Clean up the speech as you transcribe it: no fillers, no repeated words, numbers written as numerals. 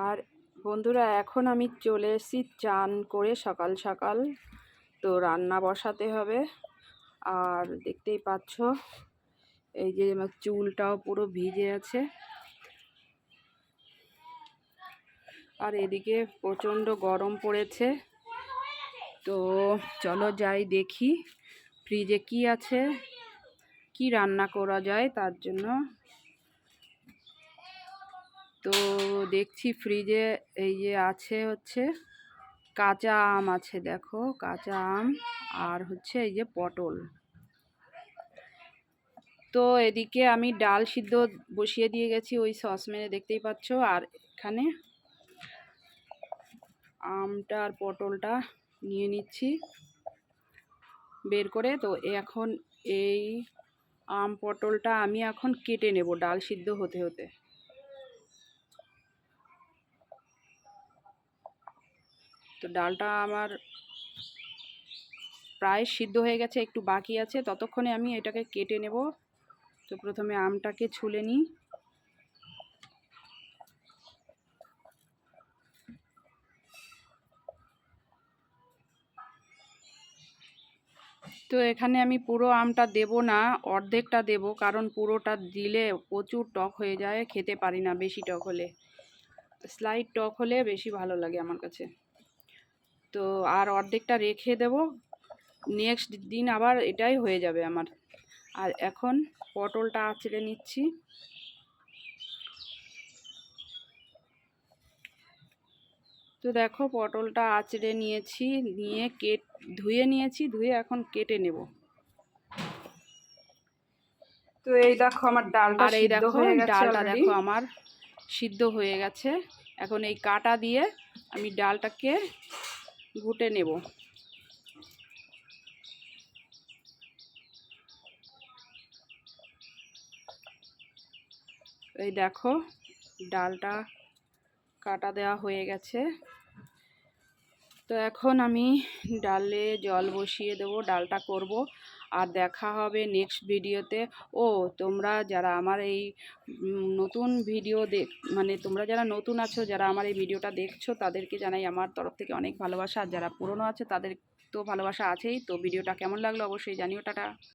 আর বন্ধুরা, এখন আমি চলে এসেছি চান করে সকাল সকাল। তো রান্না বসাতে হবে। আর দেখতেই পাচ্ছ এই যে আমার চুলটাও পুরো ভিজে আছে। আর এদিকে প্রচণ্ড গরম পড়েছে। তো চলো যাই দেখি ফ্রিজে কি আছে, কি রান্না করা যায় তার জন্য। তো দেখছি ফ্রিজে এই যে আছে হচ্ছে কাঁচা আম আছে, দেখো কাঁচা আম, আর হচ্ছে এই যে পটল। তো এদিকে আমি ডাল সিদ্ধ বসিয়ে দিয়ে গেছি ওই সসপ্যানে, দেখতেই পাচ্ছ। আর এখানে আমটা আর পটলটা নিয়ে নিচ্ছি বের করে। তো এখন এই আম পটলটা আমি এখন কেটে নেব ডাল সিদ্ধ হতে হতে। তো ডালটা আমার প্রায় সিদ্ধ হয়ে গেছে, একটু বাকি আছে, ততক্ষণে আমি এটাকে কেটে নেব। তো প্রথমে আমটাকে ছুলে নিই। তো এখানে আমি পুরো আমটা দেব না, অর্ধেকটা দেব, কারণ পুরোটা দিলে প্রচুর টক হয়ে যায়, খেতে পারি না বেশি টক হলে। স্লাইড টক হলে বেশি ভালো লাগে আমার কাছে। তো আর অর্ধেকটা রেখে দেব, নেক্সট দিন আবার এটাই হয়ে যাবে আমার। আর এখন পটলটা আঁচড়ে নিচ্ছি। তো দেখো পটলটা আঁচড়ে নিয়েছি, নিয়ে ধুয়ে নিয়েছি, ধুয়ে এখন কেটে নেব। তো এই দেখো আমার ডালটা সিদ্ধ হয়ে গেছে, ডালটা দেখো আমার সিদ্ধ হয়ে গেছে। এখন এই কাঁটা দিয়ে আমি ডালটাকে ঘুটে নেব। এই দেখো ডালটা কাটা দেওয়া হয়ে গেছে। তো এখন আমি ডালে জল বসিয়ে দেবো, ডালটা করব। আর দেখা হবে নেক্সট ভিডিওতে। ও তোমরা যারা আমার এই নতুন ভিডিও মানে তোমরা যারা নতুন আছো, যারা আমার এই ভিডিওটা দেখছো, তাদেরকে জানাই আমার তরফ থেকে অনেক ভালোবাসা। আর যারা পুরনো আছে তাদের তো ভালোবাসা আছেই। তো ভিডিওটা কেমন লাগলো অবশ্যই জানিও। টাটা।